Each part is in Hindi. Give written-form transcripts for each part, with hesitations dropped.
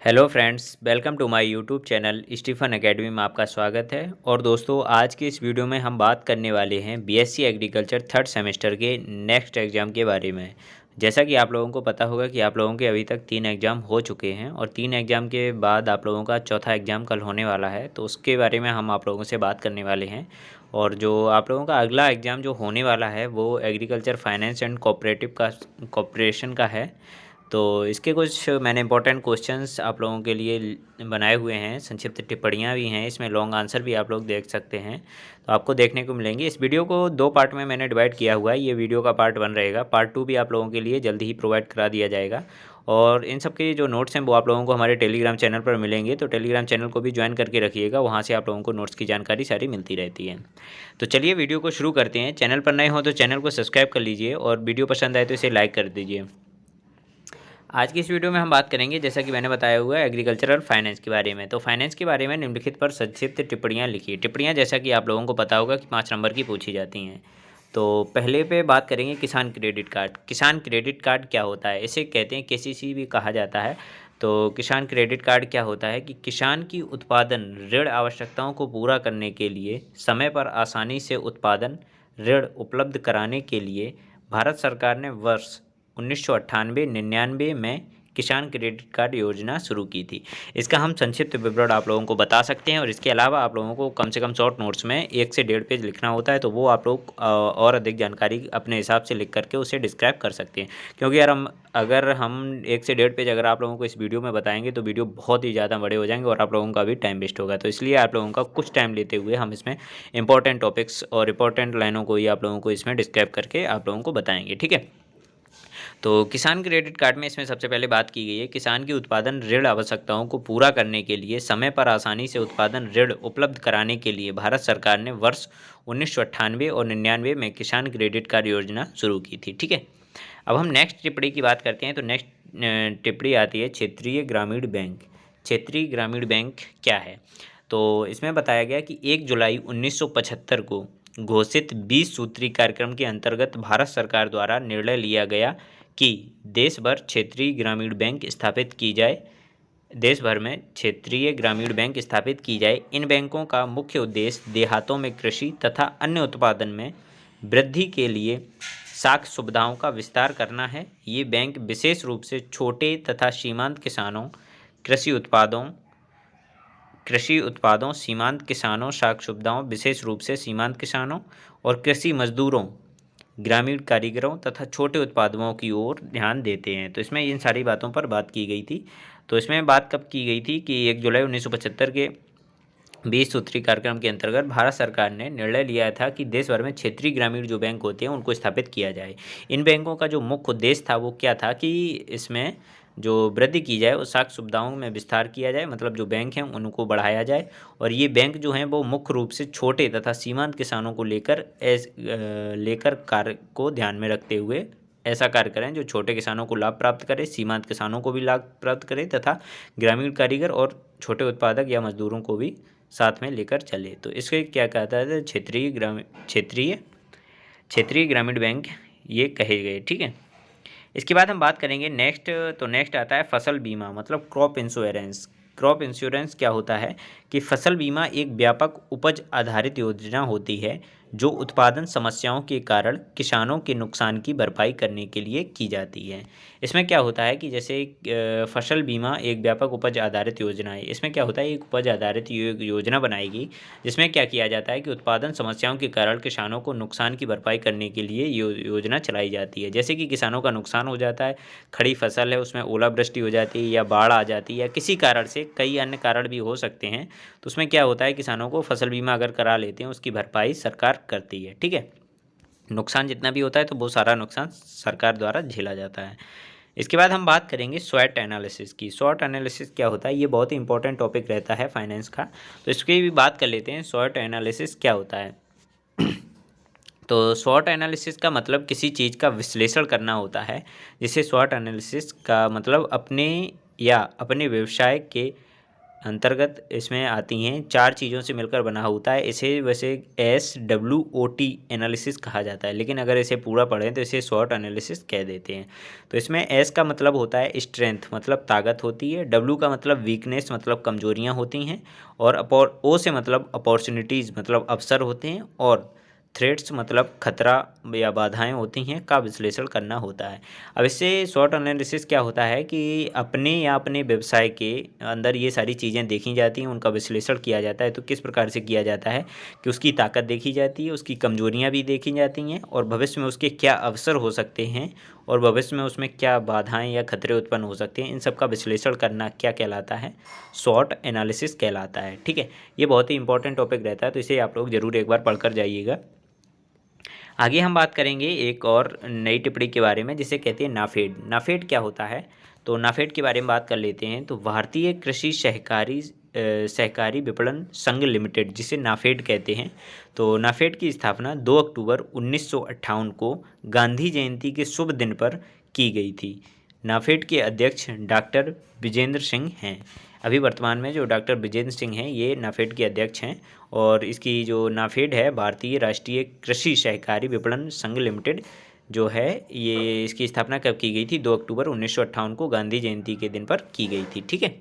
Hello friends, welcome to my YouTube channel Stephen academy में आपका स्वागत है। और दोस्तों, आज की इस वीडियो में हम बात करने वाले हैं बीएससी एग्रीकल्चर थर्ड सेमेस्टर के नेक्स्ट एग्ज़ाम के बारे में। जैसा कि आप लोगों को पता होगा कि आप लोगों के अभी तक 3 एग्ज़ाम हो चुके हैं और 3 एग्ज़ाम के बाद आप लोगों का चौथा एग्ज़ाम कल होने वाला है, तो उसके बारे में हम आप लोगों से बात करने वाले हैं। और जो आप लोगों का अगला एग्ज़ाम जो होने वाला है वो एग्रीकल्चर फाइनेंस एंड कॉपरेशन का है। तो इसके कुछ मैंने इंपॉर्टेंट क्वेश्चंस आप लोगों के लिए बनाए हुए हैं, संक्षिप्त टिप्पणियाँ भी हैं, इसमें लॉन्ग आंसर भी आप लोग देख सकते हैं। तो आपको देखने को मिलेंगे। इस वीडियो को 2 पार्ट में मैंने डिवाइड किया हुआ है। ये वीडियो का पार्ट 1 रहेगा, पार्ट 2 भी आप लोगों के लिए जल्दी ही प्रोवाइड करा दिया जाएगा। और इन सब के जो नोट्स हैं वो आप लोगों को हमारे टेलीग्राम चैनल पर मिलेंगे, तो टेलीग्राम चैनल को भी ज्वाइन करके रखिएगा, वहाँ से आप लोगों को नोट्स की जानकारी सारी मिलती रहती है। तो चलिए वीडियो को शुरू करते हैं। चैनल पर नए हो तो चैनल को सब्सक्राइब कर लीजिए और वीडियो पसंद आए तो इसे लाइक कर दीजिए। आज की इस वीडियो में हम बात करेंगे, जैसा कि मैंने बताया हुआ है, एग्रीकल्चरल फाइनेंस के बारे में। तो फाइनेंस के बारे में निम्नलिखित पर संक्षिप्त टिप्पणियाँ लिखिए। टिप्पणियाँ जैसा कि आप लोगों को पता होगा कि 5 नंबर की पूछी जाती हैं। तो पहले पे बात करेंगे किसान क्रेडिट कार्ड। किसान क्रेडिट कार्ड क्या होता है? इसे कहते हैं केसीसी भी कहा जाता है। तो किसान क्रेडिट कार्ड क्या होता है कि किसान की उत्पादन ऋण आवश्यकताओं को पूरा करने के लिए समय पर आसानी से उत्पादन ऋण उपलब्ध कराने के लिए भारत सरकार ने वर्ष 1998-99 में किसान क्रेडिट कार्ड योजना शुरू की थी। इसका हम संक्षिप्त विवरण आप लोगों को बता सकते हैं और इसके अलावा आप लोगों को कम से कम शॉर्ट नोट्स में 1 से 1.5 पेज लिखना होता है, तो वो आप लोग और अधिक जानकारी अपने हिसाब से लिख करके उसे डिस्क्राइब कर सकते हैं। क्योंकि अगर हम 1 से 1.5 पेज अगर आप लोगों को इस वीडियो में बताएंगे तो वीडियो बहुत ही ज़्यादा बड़े हो जाएंगे और आप लोगों का भी टाइम वेस्ट होगा। तो इसलिए आप लोगों का कुछ टाइम लेते हुए हम इसमें इंपॉर्टेंट टॉपिक्स और इंपॉर्टेंट लाइनों को ही आप लोगों को इसमें डिस्क्राइब करके आप लोगों को बताएंगे, ठीक है। तो किसान क्रेडिट कार्ड में इसमें सबसे पहले बात की गई है किसान की उत्पादन ऋण आवश्यकताओं को पूरा करने के लिए समय पर आसानी से उत्पादन ऋण उपलब्ध कराने के लिए भारत सरकार ने वर्ष 1998 और 99 में किसान क्रेडिट कार्ड योजना शुरू की थी, ठीक है। अब हम नेक्स्ट टिप्पणी की बात करते हैं। तो नेक्स्ट टिप्पणी आती है क्षेत्रीय ग्रामीण बैंक। क्षेत्रीय ग्रामीण बैंक क्या है? तो इसमें बताया गया कि 1 जुलाई 1975 को घोषित 20 सूत्री कार्यक्रम के अंतर्गत भारत सरकार द्वारा निर्णय लिया गया कि देश भर क्षेत्रीय ग्रामीण बैंक स्थापित की जाए। देश भर में क्षेत्रीय ग्रामीण बैंक स्थापित की जाए। इन बैंकों का मुख्य उद्देश्य देहातों में कृषि तथा अन्य उत्पादन में वृद्धि के लिए साख सुविधाओं का विस्तार करना है। ये बैंक विशेष रूप से छोटे तथा सीमांत किसानों, कृषि उत्पादों, सीमांत किसानों, साख सुविधाओं, विशेष रूप से सीमांत किसानों और कृषि मजदूरों, ग्रामीण कारीगरों तथा छोटे उत्पादकों की ओर ध्यान देते हैं। तो इसमें इन सारी बातों पर बात की गई थी। तो इसमें बात कब की गई थी कि 1 जुलाई 1975 के 20 सूत्री कार्यक्रम के अंतर्गत भारत सरकार ने निर्णय लिया था कि देश भर में क्षेत्रीय ग्रामीण जो बैंक होते हैं उनको स्थापित किया जाए। इन बैंकों का जो मुख्य उद्देश्य था वो क्या था कि इसमें जो वृद्धि की जाए, उस साख सुविधाओं में विस्तार किया जाए, मतलब जो बैंक हैं उनको बढ़ाया जाए। और ये बैंक जो हैं वो मुख्य रूप से छोटे तथा सीमांत किसानों को लेकर कार्य को ध्यान में रखते हुए ऐसा कार्य करें जो छोटे किसानों को लाभ प्राप्त करे, सीमांत किसानों को भी लाभ प्राप्त करे तथा ग्रामीण कारीगर और छोटे उत्पादक या मजदूरों को भी साथ में लेकर चले। तो इसके क्या कहता है, क्षेत्रीय ग्रामीण बैंक ये कहे गए, ठीक है। इसके बाद हम बात करेंगे नेक्स्ट। तो नेक्स्ट आता है फसल बीमा, मतलब क्रॉप इंश्योरेंस। क्रॉप इंश्योरेंस क्या होता है कि फसल बीमा एक व्यापक उपज आधारित योजना होती है जो उत्पादन समस्याओं के कारण किसानों के नुकसान की भरपाई करने के लिए की जाती है। इसमें क्या होता है कि जैसे फसल बीमा एक व्यापक उपज आधारित योजना है। इसमें क्या होता है, एक उपज आधारित योजना बनाएगी जिसमें क्या किया जाता है कि उत्पादन समस्याओं के कारण किसानों को नुकसान की भरपाई करने के लिए योजना चलाई जाती है। जैसे कि किसानों का नुकसान हो जाता है, खड़ी फसल है उसमें ओलावृष्टि हो जाती है या बाढ़ आ जाती है या किसी कारण से, कई अन्य कारण भी हो सकते हैं, तो उसमें क्या होता है किसानों को फसल बीमा अगर करा लेते हैं उसकी भरपाई सरकार करती है, ठीक है। नुकसान जितना भी होता है तो वो सारा नुकसान सरकार द्वारा झेला जाता है। इसके बाद हम बात करेंगे स्वॉट एनालिसिस की। स्वॉट एनालिसिस क्या होता है, ये बहुत ही इंपॉर्टेंट टॉपिक रहता है फाइनेंस का, तो इसकी भी बात कर लेते हैं। स्वॉट एनालिसिस क्या होता है? तो स्वॉट एनालिसिस का मतलब किसी चीज़ का विश्लेषण करना होता है, जिसे स्वॉट एनालिसिस का मतलब अपने व्यवसाय के अंतर्गत इसमें आती हैं, 4 चीज़ों से मिलकर बना होता है। इसे वैसे SWOT एनालिसिस कहा जाता है, लेकिन अगर इसे पूरा पढ़ें तो इसे शॉर्ट एनालिसिस कह देते हैं। तो इसमें S का मतलब होता है स्ट्रेंथ, मतलब ताकत होती है। W का मतलब वीकनेस, मतलब कमजोरियाँ होती हैं। और O से मतलब अपॉर्चुनिटीज़, मतलब अवसर होते हैं। और थ्रेट्स मतलब खतरा या बाधाएं होती हैं का विश्लेषण करना होता है। अब इससे शॉर्ट एनालिसिस क्या होता है कि अपने या अपने व्यवसाय के अंदर ये सारी चीज़ें देखी जाती हैं, उनका विश्लेषण किया जाता है। तो किस प्रकार से किया जाता है कि उसकी ताकत देखी जाती है, उसकी कमजोरियां भी देखी जाती हैं, और भविष्य में उसके क्या अवसर हो सकते हैं, और भविष्य में उसमें क्या बाधाएं या खतरे उत्पन्न हो सकते हैं, इन सब का विश्लेषण करना क्या कहलाता है, शॉर्ट एनालिसिस कहलाता है। ठीक है, ये बहुत ही इंपॉर्टेंट टॉपिक रहता है, तो इसे आप लोग ज़रूर एक बार पढ़कर जाइएगा। आगे हम बात करेंगे एक और नई टिप्पणी के बारे में, जिसे कहते हैं नाफेड। नाफेड क्या होता है, तो नाफेड के बारे में बात कर लेते हैं। तो भारतीय कृषि सहकारी विपणन संघ लिमिटेड, जिसे नाफेड कहते हैं। तो नाफेड की स्थापना 2 अक्टूबर 1958 को गांधी जयंती के शुभ दिन पर की गई थी। नाफेड के अध्यक्ष डॉक्टर विजेंद्र सिंह हैं। अभी वर्तमान में जो डॉक्टर विजेंद्र सिंह हैं, ये नाफेड के अध्यक्ष हैं। और इसकी जो नाफेड है, भारतीय राष्ट्रीय कृषि सहकारी विपणन संघ लिमिटेड जो है, ये इसकी स्थापना कब की गई थी, 2 अक्टूबर 1958 को गांधी जयंती के दिन पर की गई थी। ठीक है,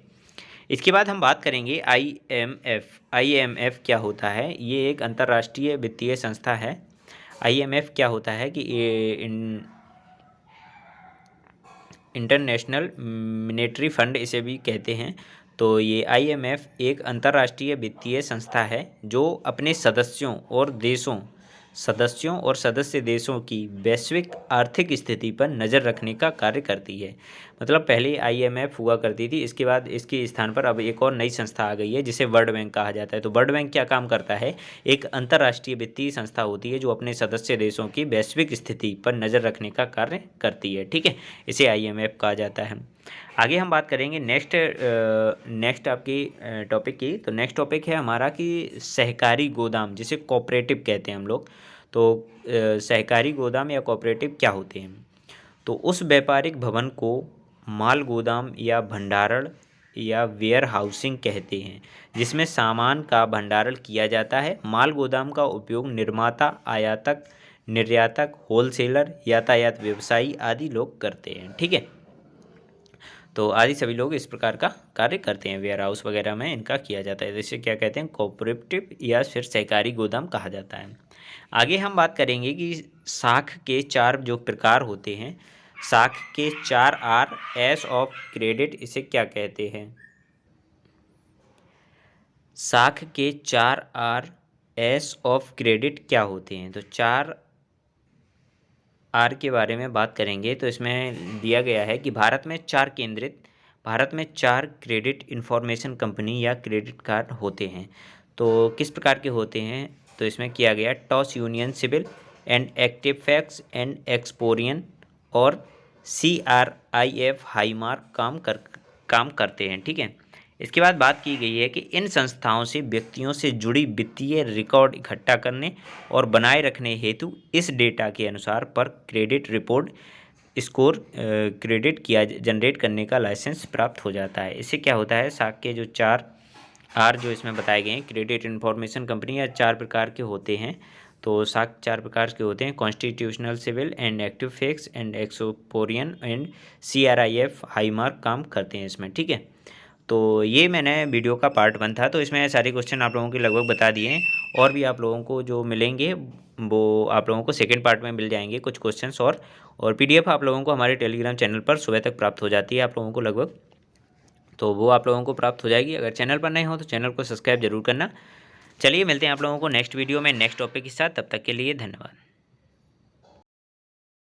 इसके बाद हम बात करेंगे IMF। IMF क्या होता है, ये एक अंतर्राष्ट्रीय वित्तीय संस्था है। IMF क्या होता है कि ये इंटरनेशनल मॉनेटरी फंड इसे भी कहते हैं। तो ये IMF एक अंतर्राष्ट्रीय वित्तीय संस्था है जो अपने सदस्यों और सदस्य देशों की वैश्विक आर्थिक स्थिति पर नज़र रखने का कार्य करती है। मतलब पहले IMF हुआ करती थी, इसके बाद इसके स्थान पर अब एक और नई संस्था आ गई है जिसे वर्ल्ड बैंक कहा जाता है। तो वर्ल्ड बैंक क्या काम करता है, एक अंतर्राष्ट्रीय वित्तीय संस्था होती है जो अपने सदस्य देशों की वैश्विक स्थिति पर नज़र रखने का कार्य करती है। ठीक है, इसे IMF कहा जाता है। आगे हम बात करेंगे नेक्स्ट आपकी टॉपिक की। तो नेक्स्ट टॉपिक है हमारा कि सहकारी गोदाम, जिसे कोऑपरेटिव कहते हैं हम लोग। तो सहकारी गोदाम या कोऑपरेटिव क्या होते हैं, तो उस व्यापारिक भवन को माल गोदाम या भंडारण या वेयर हाउसिंग कहते हैं जिसमें सामान का भंडारण किया जाता है। माल गोदाम का उपयोग निर्माता, आयातक, निर्यातक, होलसेलर, यातायात व्यवसायी आदि लोग करते हैं। ठीक है, तो आदि सभी लोग इस प्रकार का कार्य करते हैं, वेयर हाउस वगैरह में इनका किया जाता है। जैसे क्या कहते हैं, कोऑपरेटिव या फिर सहकारी गोदाम कहा जाता है। आगे हम बात करेंगे कि साख के 4 जो प्रकार होते हैं, साख के 4 Rs ऑफ क्रेडिट इसे क्या कहते हैं। साख के 4 Rs ऑफ क्रेडिट क्या होते हैं, तो 4 R के बारे में बात करेंगे। तो इसमें दिया गया है कि भारत में 4 क्रेडिट इंफॉर्मेशन कंपनी या क्रेडिट कार्ड होते हैं। तो किस प्रकार के होते हैं, तो इसमें किया गया TransUnion CIBIL and Equifax and Experian और CRIF हाईमार्क काम करते हैं। ठीक है, इसके बाद बात की गई है कि इन संस्थाओं से व्यक्तियों से जुड़ी वित्तीय रिकॉर्ड इकट्ठा करने और बनाए रखने हेतु इस डेटा के अनुसार पर क्रेडिट रिपोर्ट स्कोर क्रेडिट किया जनरेट करने का लाइसेंस प्राप्त हो जाता है। इससे क्या होता है, साख के जो 4 R जो इसमें बताए गए हैं, क्रेडिट इन्फॉर्मेशन कंपनी या 4 प्रकार के होते हैं। तो साख 4 प्रकार के होते हैं, constitutional CIBIL and Equifax and Experian and CRIF Highmark काम करते हैं इसमें। ठीक है, तो ये मैंने वीडियो का पार्ट 1 था, तो इसमें सारे क्वेश्चन आप लोगों के लगभग बता दिए हैं। और भी आप लोगों को जो मिलेंगे वो आप लोगों को सेकंड पार्ट में मिल जाएंगे कुछ क्वेश्चंस, और PDF आप लोगों को हमारे टेलीग्राम चैनल पर सुबह तक प्राप्त हो जाती है आप लोगों को लगभग, तो वो आप लोगों को प्राप्त हो जाएगी। अगर चैनल पर नए हो तो चैनल को सब्सक्राइब जरूर करना। चलिए मिलते हैं आप लोगों को नेक्स्ट वीडियो में नेक्स्ट टॉपिक के साथ, तब तक के लिए धन्यवाद।